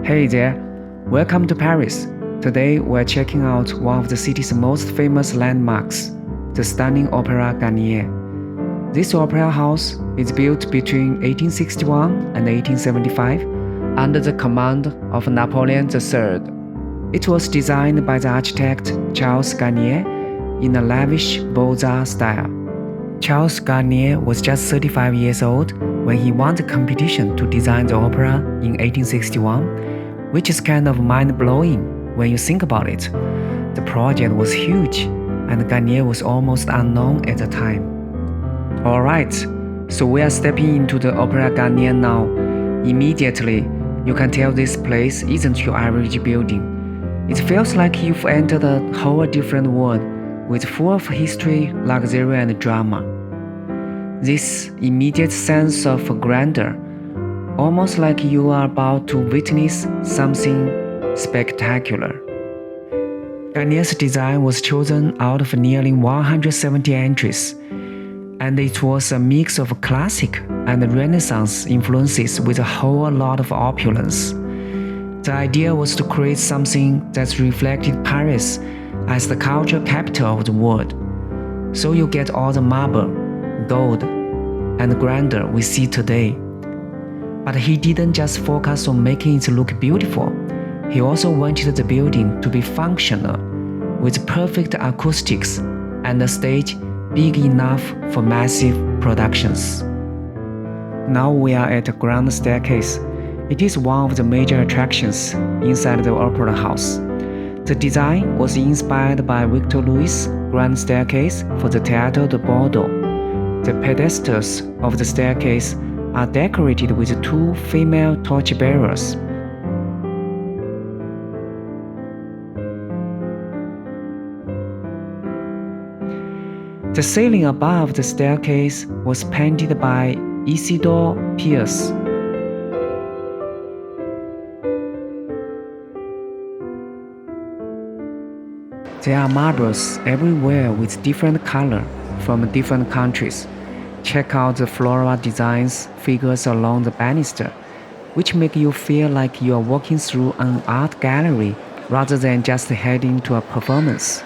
Hey there, welcome to Paris. Today we're checking out one of the city's most famous landmarks, the stunning Opera Garnier. This opera house is built between 1861 and 1875 under the command of Napoleon III. It was designed by the architect Charles Garnier in a lavish beaux-arts style. Charles Garnier was just 35 years old when he won the competition to design the opera in 1861, which is kind of mind-blowing when you think about it. The project was huge, and Garnier was almost unknown at the time. Alright, so we are stepping into the Opera Garnier now. Immediately, you can tell this place isn't your average building. It feels like you've entered a whole different world, with full of history, luxury, and drama. This immediate sense of grandeur, almost like you are about to witness something spectacular. Garnier's design was chosen out of nearly 170 entries, and it was a mix of classic and Renaissance influences with a whole lot of opulence. The idea was to create something that reflected Paris as the cultural capital of the world, so you get all the marble, gold, and grandeur we see today. But he didn't just focus on making it look beautiful. He also wanted the building to be functional, with perfect acoustics and a stage big enough for massive productions. Now we are at the grand staircase. It is one of the major attractions inside the opera house. The design was inspired by Victor Louis' grand staircase for the Théâtre de Bordeaux. The pedestals of the staircase are decorated with two female torchbearers. The ceiling above the staircase was painted by Isidore Pierce. There are marbles everywhere with different colors from different countries. Check out the floral designs figures along the banister, which make you feel like you are walking through an art gallery rather than just heading to a performance.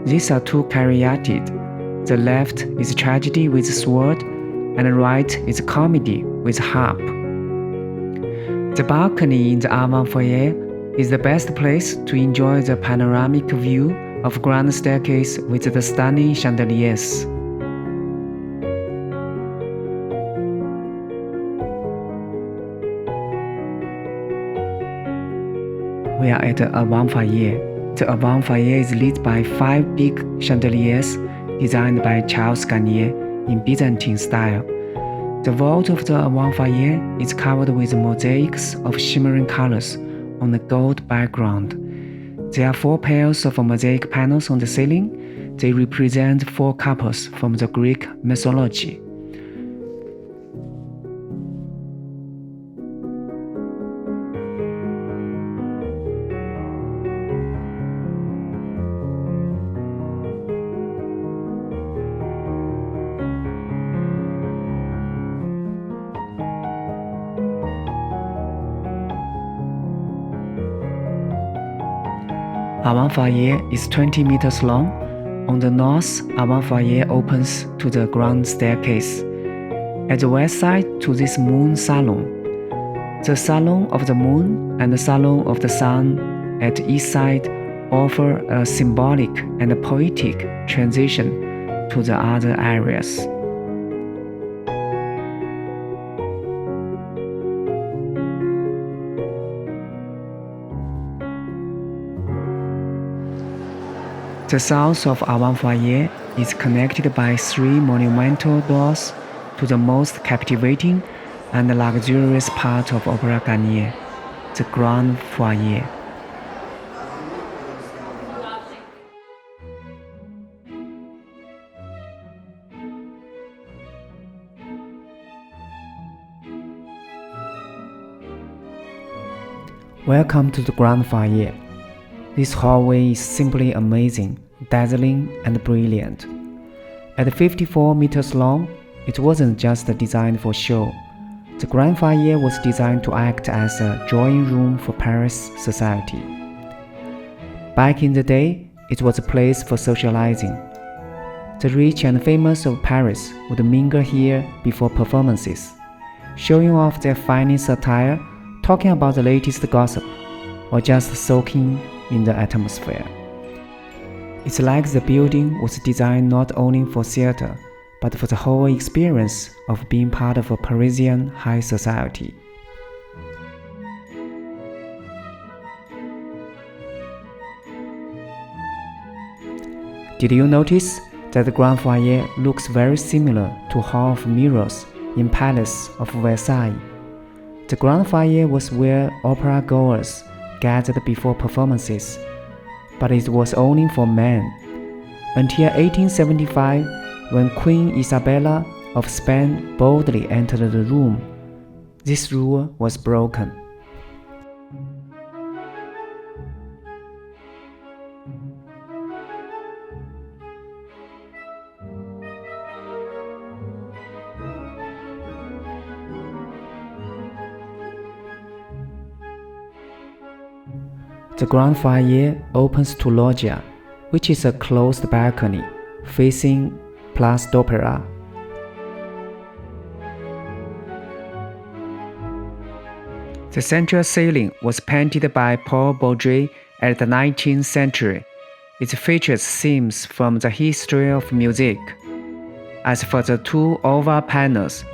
These are two caryatid. The left is tragedy with sword, and the right is comedy with harp. The balcony in the Avant Foyer is the best place to enjoy the panoramic view of grand staircase with the stunning chandeliers. We are at the Avant Foyer. The Avant Foyer is lit by 5 big chandeliers designed by Charles Garnier in Byzantine style. The vault of the Avant Foyer is covered with mosaics of shimmering colors on a gold background. There are 4 pairs of mosaic panels on the ceiling. They represent 4 couples from the Greek mythology. Avant Foyer is 20 meters long. On the north, Avant Foyer opens to the grand staircase. At the west side to this moon salon. The Salon of the Moon and the Salon of the Sun at east side offer a symbolic and poetic transition to the other areas. The south of Avant Foyer is connected by 3 monumental doors to the most captivating and luxurious part of Opera Garnier, the Grand Foyer. Welcome to the Grand Foyer. This hallway is simply amazing, dazzling, and brilliant. At 54 meters long, it wasn't just designed for show. The Grand Foyer was designed to act as a drawing room for Paris society. Back in the day, it was a place for socializing. The rich and famous of Paris would mingle here before performances, showing off their finest attire, talking about the latest gossip, or just soaking in the atmosphere. It's like the building was designed not only for theater, but for the whole experience of being part of a Parisian high society. Did you notice that the Grand Foyer looks very similar to Hall of Mirrors in Palace of Versailles? The Grand Foyer was where opera goers gathered before performances, but it was only for men. Until 1875, when Queen Isabella of Spain boldly entered the room, this rule was broken. The Grand Foyer opens to loggia, which is a closed balcony facing Place d'Opéra. The central ceiling was painted by Paul Baudry at the 19th century. It features themes from the history of music. As for the two oval panels,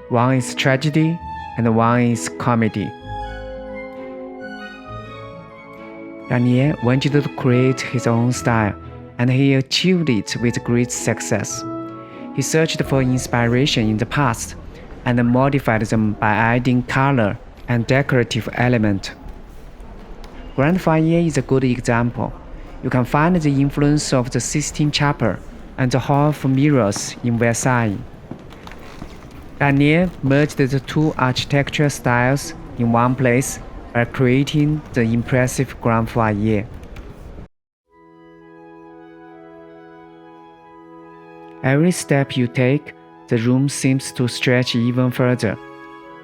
one is tragedy and one is comedy. Garnier wanted to create his own style, and he achieved it with great success. He searched for inspiration in the past and modified them by adding color and decorative element. Grand Foyer is a good example. You can find the influence of the Sistine Chapel and the Hall of Mirrors in Versailles. Garnier merged the two architectural styles in one place by creating the impressive Grand Foyer. Every step you take, the room seems to stretch even further,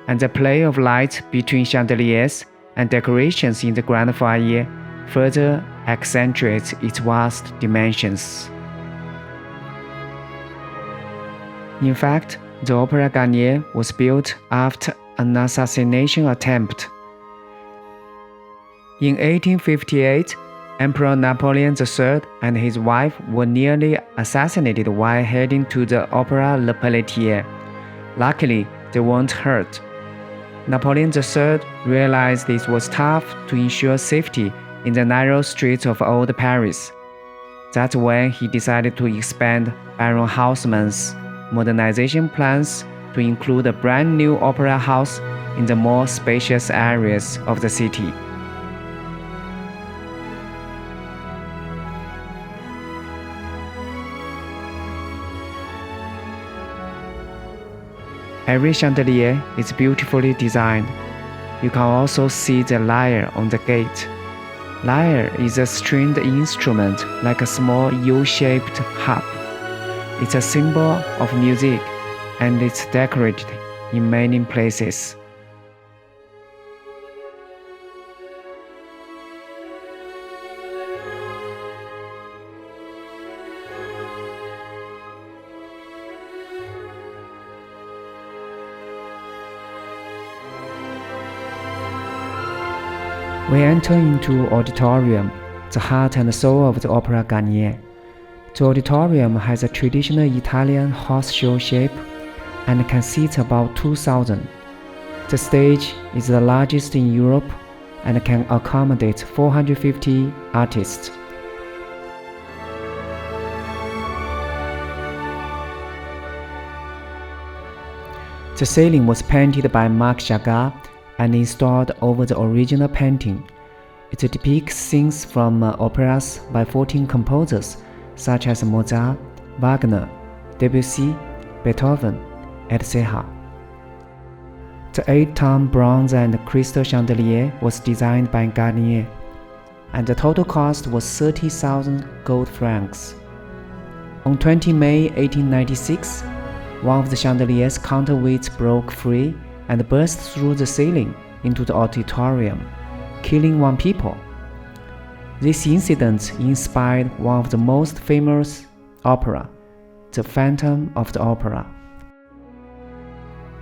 and the play of light between chandeliers and decorations in the Grand Foyer further accentuates its vast dimensions. In fact, the Opera Garnier was built after an assassination attempt. In 1858, Emperor Napoleon III and his wife were nearly assassinated while heading to the Opera Le Pelletier. Luckily, they weren't hurt. Napoleon III realized it was tough to ensure safety in the narrow streets of old Paris. That's when he decided to expand Baron Haussmann's modernization plans to include a brand new opera house in the more spacious areas of the city. Every chandelier is beautifully designed. You can also see the lyre on the gate. Lyre is a stringed instrument like a small U-shaped harp. It's a symbol of music, and it's decorated in many places. We enter into Auditorium, the heart and soul of the Opera Garnier. The Auditorium has a traditional Italian horseshoe shape and can seat about 2,000. The stage is the largest in Europe and can accommodate 450 artists. The ceiling was painted by Marc Chagall and installed over the original painting. It depicts scenes from operas by 14 composers such as Mozart, Wagner, Debussy, Beethoven, etc. The 8-ton bronze and crystal chandelier was designed by Garnier, and the total cost was 30,000 gold francs. On 20 May 1896, one of the chandelier's counterweights broke free and burst through the ceiling into the auditorium, killing 1 people. This incident inspired one of the most famous opera, The Phantom of the Opera.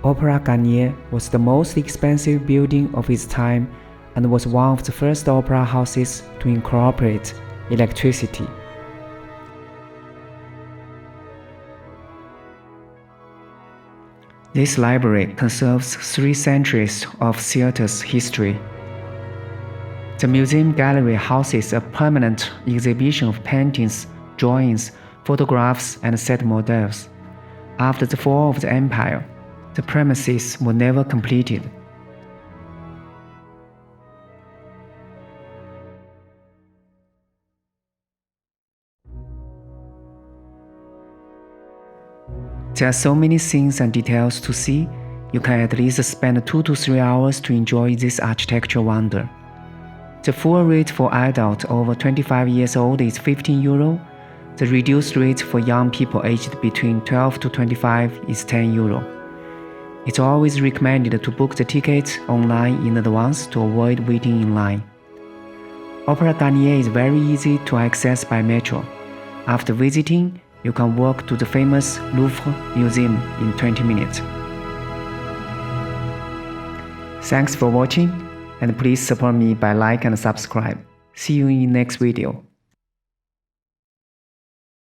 Opera Garnier was the most expensive building of its time and was one of the first opera houses to incorporate electricity. This library conserves 3 centuries of theater's history. The museum gallery houses a permanent exhibition of paintings, drawings, photographs, and set models. After the fall of the empire, the premises were never completed. There are so many things and details to see, you can at least spend 2 to 3 hours to enjoy this architectural wonder. The full rate for adults over 25 years old is €15. The reduced rate for young people aged between 12 to 25 is €10. It's always recommended to book the tickets online in advance to avoid waiting in line. Opera Garnier is very easy to access by metro. After visiting, you can walk to the famous Louvre Museum in 20 minutes. Thanks for watching, and please support me by like and subscribe. See you in next video.